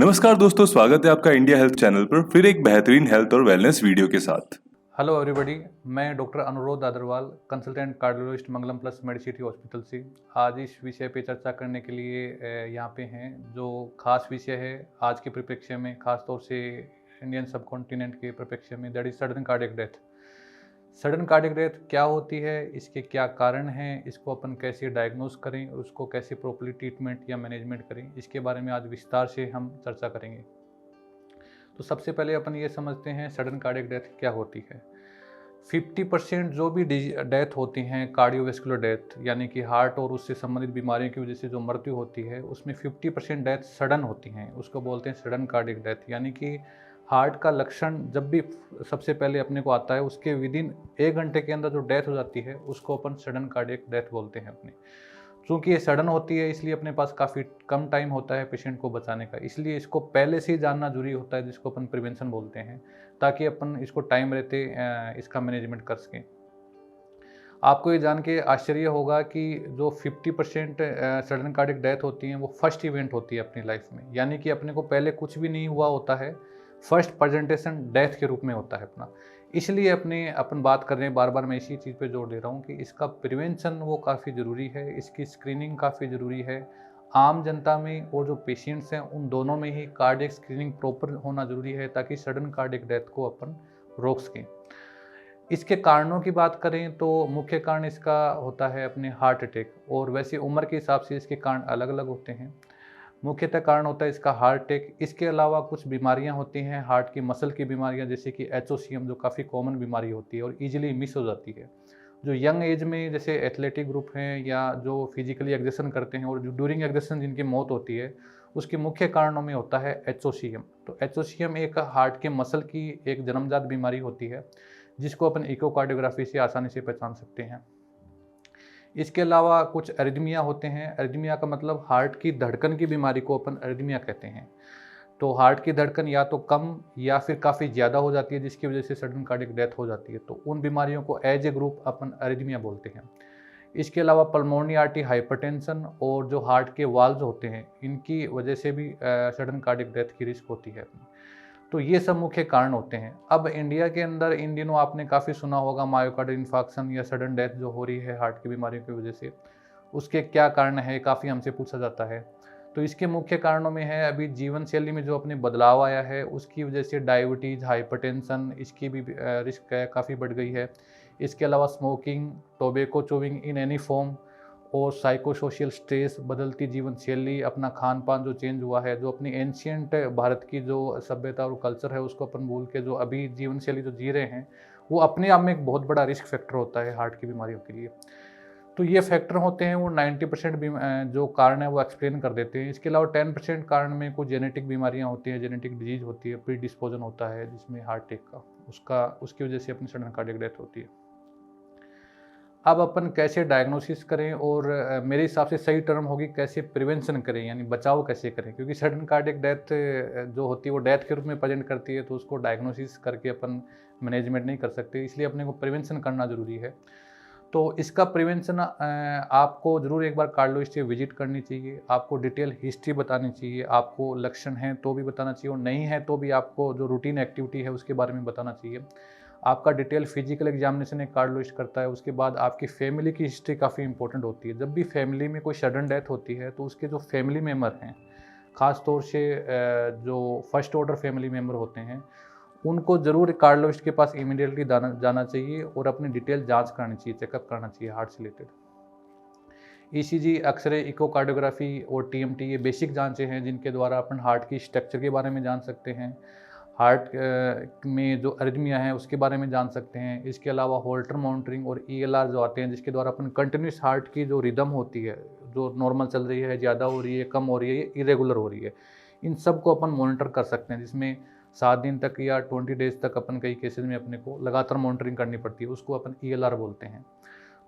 नमस्कार दोस्तों, स्वागत है आपका इंडिया हेल्थ चैनल पर फिर एक बेहतरीन हेल्थ और वेलनेस वीडियो के साथ। हेलो एवरीबॉडी, मैं डॉक्टर अनुरोध अग्रवाल, कंसल्टेंट कार्डियोलॉजिस्ट मंगलम प्लस मेडिसिटी हॉस्पिटल से आज इस विषय पे चर्चा करने के लिए यहाँ पे हैं। जो खास विषय है आज के परिप्रेक्ष्य में, खास तौर से इंडियन सब कॉन्टिनेंट के परिप्रेक्ष्य में, that is sudden cardiac death. Sudden cardiac death क्या होती है, इसके क्या कारण हैं, इसको अपन कैसे डायग्नोज करें और उसको कैसे प्रॉपर्ली ट्रीटमेंट या मैनेजमेंट करें, इसके बारे में आज विस्तार से हम चर्चा करेंगे। तो सबसे पहले अपन ये समझते हैं सडन कार्डियक डेथ क्या होती है। 50% जो भी डेथ होती हैं, कार्डियोवैस्कुलर डेथ यानी कि हार्ट और उससे संबंधित बीमारियों की वजह से जो मृत्यु होती है, उसमें 50% डेथ सडन होती हैं। उसको बोलते हैं सडन कार्डियक डेथ, यानी कि हार्ट का लक्षण जब भी सबसे पहले अपने को आता है, उसके विदिन 1 घंटे के अंदर जो डेथ हो जाती है, उसको अपन सडन कार्डियक डेथ बोलते हैं अपने। चूँकि ये सडन होती है, इसलिए अपने पास काफ़ी कम टाइम होता है पेशेंट को बचाने का, इसलिए इसको पहले से ही जानना जरूरी होता है, जिसको अपन प्रिवेंशन बोलते हैं, ताकि अपन इसको टाइम रहते इसका मैनेजमेंट कर सकें। आपको ये जान के आश्चर्य होगा कि जो 50% सडन कार्डियक डेथ होती हैं, वो फर्स्ट इवेंट होती है अपनी लाइफ में, यानी कि अपने को पहले कुछ भी नहीं हुआ होता है, फर्स्ट प्रेजेंटेशन डेथ के रूप में होता है अपना। इसलिए अपन बात कर रहे हैं, बार बार मैं इसी चीज़ पे जोर दे रहा हूँ कि इसका प्रिवेंशन वो काफ़ी ज़रूरी है, इसकी स्क्रीनिंग काफ़ी ज़रूरी है। आम जनता में और जो पेशेंट्स हैं, उन दोनों में ही कार्डियक स्क्रीनिंग प्रॉपर होना ज़रूरी है, ताकि सडन कार्डियक डेथ को अपन रोक सकें। इसके कारणों की बात करें तो मुख्य कारण इसका होता है अपने हार्ट अटैक, और वैसे उम्र के हिसाब से इसके कारण अलग अलग होते हैं। मुख्यतः कारण होता है इसका हार्ट अटैक। इसके अलावा कुछ बीमारियां होती हैं हार्ट की मसल की बीमारियां, जैसे कि एचओसीएम, जो काफ़ी कॉमन बीमारी होती है और इजीली मिस हो जाती है। जो यंग एज में जैसे एथलेटिक ग्रुप हैं या जो फिजिकली एग्जर्शन करते हैं और जो ड्यूरिंग एग्जर्शन जिनकी मौत होती है, उसके मुख्य कारणों में होता है एचओसीएम। तो एचओसीएम एक हार्ट के मसल की एक जन्मजात बीमारी होती है, जिसको अपन इकोकार्डियोग्राफी से आसानी से पहचान सकते हैं। इसके अलावा कुछ एरिथमिया होते हैं। एरिथमिया का मतलब हार्ट की धड़कन की बीमारी को अपन एरिथमिया कहते हैं। तो हार्ट की धड़कन या तो कम या फिर काफ़ी ज़्यादा हो जाती है, जिसकी वजह से सडन कार्डियक डेथ हो जाती है। तो उन बीमारियों को एज ए ग्रुप अपन एरिथमिया बोलते हैं। इसके अलावा पल्मोनरी आर्टरी हाइपरटेंशन और जो हार्ट के वाल्व्स होते हैं, इनकी वजह से भी सडन कार्डियक डेथ की रिस्क होती है। तो ये सब मुख्य कारण होते हैं। अब इंडिया के अंदर इन दिनों आपने काफ़ी सुना होगा मायोकार्डियल इन्फार्क्शन या सडन डेथ जो हो रही है हार्ट की बीमारियों की वजह से, उसके क्या कारण है, काफ़ी हमसे पूछा जाता है। तो इसके मुख्य कारणों में है अभी जीवन शैली में जो अपने बदलाव आया है, उसकी वजह से डायबिटीज़, हाइपरटेंशन, इसकी भी रिस्क है काफ़ी बढ़ गई है। इसके अलावा smoking, tobacco chewing in any form, और साइको सोशल स्ट्रेस, बदलती जीवन शैली, अपना खान पान जो चेंज हुआ है, जो अपनी एंशियंट भारत की जो सभ्यता और कल्चर है, उसको अपन भूल के जो अभी जीवन शैली जो जी रहे हैं, वो अपने आप में एक बहुत बड़ा रिस्क फैक्टर होता है हार्ट की बीमारियों के लिए। तो ये फैक्टर होते हैं, वो 90% जो कारण है वो एक्सप्लेन कर देते हैं। इसके अलावा 10% कारण में कुछ जेनेटिक बीमारियां होती हैं, जेनेटिक डिजीज होती है, प्री डिस्पोजन होता है जिसमें हार्ट अटैक का, उसकी वजह से अपनी सडन कार्डियक डेथ होती है। अब अपन कैसे डायग्नोसिस करें, और मेरे हिसाब से सही टर्म होगी कैसे प्रिवेंशन करें, यानी बचाव कैसे करें, क्योंकि सडन कार्डियक डेथ जो होती है वो डेथ के रूप में प्रेजेंट करती है, तो उसको डायग्नोसिस करके अपन मैनेजमेंट नहीं कर सकते, इसलिए अपने को प्रिवेंशन करना जरूरी है। तो इसका प्रिवेंशन आपको ज़रूर एक बार कार्डियोलॉजिस्ट से विजिट करनी चाहिए, आपको डिटेल हिस्ट्री बतानी चाहिए, आपको लक्षण हैं तो भी बताना चाहिए, और नहीं है तो भी आपको जो रूटीन एक्टिविटी है उसके बारे में बताना चाहिए। आपका डिटेल फिजिकल एग्जामिनेशन एक कार्डियोलॉजिस्ट करता है। उसके बाद आपकी फैमिली की हिस्ट्री काफ़ी इंपॉर्टेंट होती है। जब भी फैमिली में कोई सडन डेथ होती है, तो उसके जो फैमिली मेम्बर हैं, ख़ास तौर से जो फर्स्ट ऑर्डर फैमिली मेम्बर होते हैं, उनको ज़रूर कार्डियोलॉजिस्ट के पास इमीडिएटली जाना चाहिए और अपनी डिटेल जांच करानी चाहिए, चेकअप कराना चाहिए हार्ट से रिलेटेड। ईसीजी, एक्सरे, इकोकार्डियोग्राफी और टीएमटी, ये बेसिक जांचें हैं जिनके द्वारा अपन हार्ट की स्ट्रक्चर के बारे में जान सकते हैं, हार्ट में जो अरिथमिया है उसके बारे में जान सकते हैं। इसके अलावा होल्टर मॉनिटरिंग और ईएलआर जो आते हैं, जिसके द्वारा अपन कंटिन्यूस हार्ट की जो रिदम होती है, जो नॉर्मल चल रही है, ज़्यादा हो रही है, कम हो रही है, इरेगुलर हो रही है, इन सब को अपन मॉनिटर कर सकते हैं, जिसमें 7 दिन तक या 20 डेज तक अपन कई केसेज में अपने को लगातार मॉनिटरिंग करनी पड़ती है, उसको अपन ईएलआर बोलते हैं।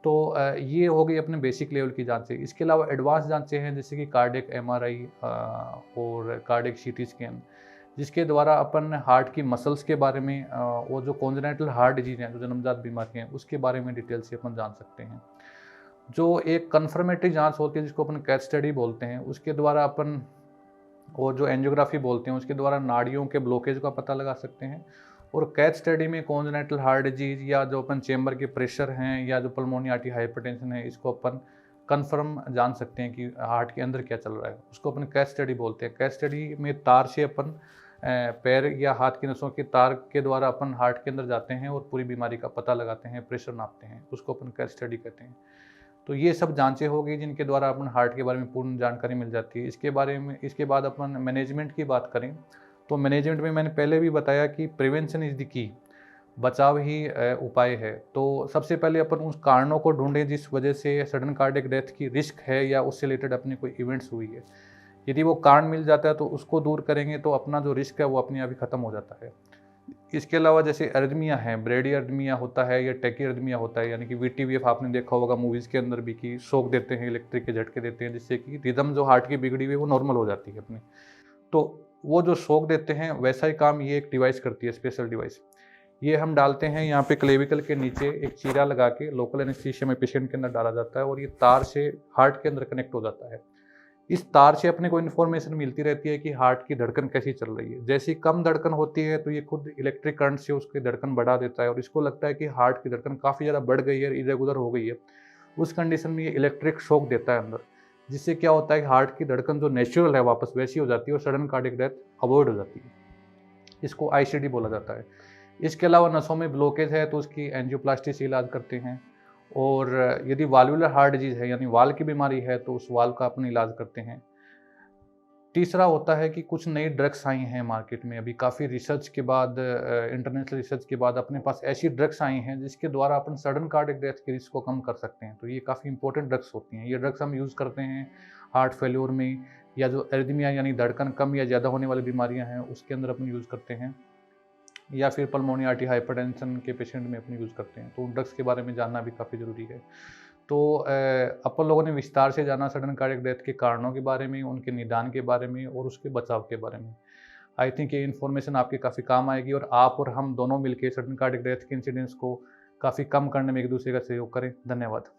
तो ये हो गई अपने बेसिक लेवल की जांचें। इसके अलावा एडवांस जांचें हैं, जैसे कि कार्डियक एमआरआई और कार्डियक सीटी स्कैन, जिसके द्वारा अपन हार्ट की मसल्स के बारे में और जो कॉन्जेनिटल हार्ट डिजीज हैं, जो जन्मजात बीमारियाँ हैं, उसके बारे में डिटेल से अपन जान सकते हैं। जो एक कन्फर्मेटरी जांच होती है, जिसको अपन कैथ स्टडी बोलते हैं, उसके द्वारा अपन और जो एंजियोग्राफी बोलते हैं उसके द्वारा नाड़ियों के ब्लॉकेज का पता लगा सकते हैं। और कैथ स्टडी में कॉन्जेनिटल हार्ट डिजीज या जो अपन चेम्बर के प्रेशर हैं या जो पल्मोनी आर्टरी हाइपरटेंशन है, इसको अपन कन्फर्म जान सकते हैं कि हार्ट के अंदर क्या चल रहा है, उसको अपन कैथ स्टडी बोलते हैं। कैथ स्टडी में तार से अपन पैर या हाथ की नसों के तार के द्वारा अपन हार्ट के अंदर जाते हैं और पूरी बीमारी का पता लगाते हैं, प्रेशर नापते हैं, उसको अपन कैथ स्टडी कहते हैं। तो ये सब जांचें हो गई जिनके द्वारा अपन हार्ट के बारे में पूर्ण जानकारी मिल जाती है। इसके बाद अपन मैनेजमेंट की बात करें तो मैनेजमेंट में मैंने पहले भी बताया कि प्रिवेंशन इज़ द की, बचाव ही उपाय है। तो सबसे पहले अपन उस कारणों को ढूंढें जिस वजह से सडन कार्डियक डेथ की रिस्क है या उससे रिलेटेड अपनी कोई इवेंट्स हुई है। यदि वो कारण मिल जाता है तो उसको दूर करेंगे तो अपना जो रिस्क है वो अपने आप ही ख़त्म हो जाता है। इसके अलावा जैसे अर्दमिया है, ब्रेडी अर्दमिया होता है या टेकी अर्दमिया होता है, यानी कि VTVF आपने देखा होगा मूवीज़ के अंदर भी, कि शॉक देते हैं, इलेक्ट्रिक के झटके देते हैं, जिससे कि रिदम जो हार्ट की बिगड़ी हुई है वो नॉर्मल हो जाती है अपनी। तो वो जो शॉक देते हैं वैसा ही काम ये एक डिवाइस करती है, स्पेशल डिवाइस। ये हम डालते हैं यहाँ पे क्लेविकल के नीचे एक चीरा लगा के, लोकल एनेस्थीसिया में पेशेंट के अंदर डाला जाता है और ये तार से हार्ट के अंदर कनेक्ट हो जाता है। इस तार से अपने को इन्फॉर्मेशन मिलती रहती है कि हार्ट की धड़कन कैसी चल रही है। जैसी कम धड़कन होती है तो ये खुद इलेक्ट्रिक करंट से उसकी धड़कन बढ़ा देता है और इसको लगता है कि हार्ट की धड़कन काफ़ी ज़्यादा बढ़ गई है, इरेगुलर हो गई है। उस कंडीशन में ये इलेक्ट्रिक शॉक देता है अंदर, जिससे क्या होता है कि हार्ट की धड़कन जो नेचुरल है वापस वैसी हो जाती है और सडन कार्डियक डेथ अवॉइड हो जाती है। इसको ICD बोला जाता है। इसके अलावा नसों में ब्लॉकेज है तो उसकी एंजियोप्लास्टी से इलाज करते हैं। और यदि वाल्वुलर हार्ट डिजीज है यानी वाल्व की बीमारी है तो उस वाल्व का अपन इलाज करते हैं। तीसरा होता है कि कुछ नई ड्रग्स आई हैं मार्केट में अभी, काफ़ी रिसर्च के बाद, इंटरनेशनल रिसर्च के बाद अपने पास ऐसी ड्रग्स आई हैं जिसके द्वारा अपन सडन कार्डियक डेथ के रिस्क को कम कर सकते हैं। तो ये काफ़ी इंपॉर्टेंट ड्रग्स होती हैं। ये ड्रग्स हम यूज़ करते हैं हार्ट फेल्योर में, या जो एरिथमिया यानी धड़कन कम या ज़्यादा होने वाली बीमारियां हैं उसके अंदर अपन यूज़ करते हैं, या फिर पल्मोनी आर्टरी हाइपरटेंशन के पेशेंट में अपन यूज़ करते हैं। तो उन ड्रग्स के बारे में जानना भी काफ़ी ज़रूरी है। तो अपन लोगों ने विस्तार से जाना सडन कार्डियक डेथ के कारणों के बारे में, उनके निदान के बारे में और उसके बचाव के बारे में। आई थिंक ये इन्फॉर्मेशन आपके काफ़ी काम आएगी और आप और हम दोनों मिलकर सडन कार्डियक डेथ के इंसिडेंट्स को काफ़ी कम करने में एक दूसरे का सहयोग करें। धन्यवाद।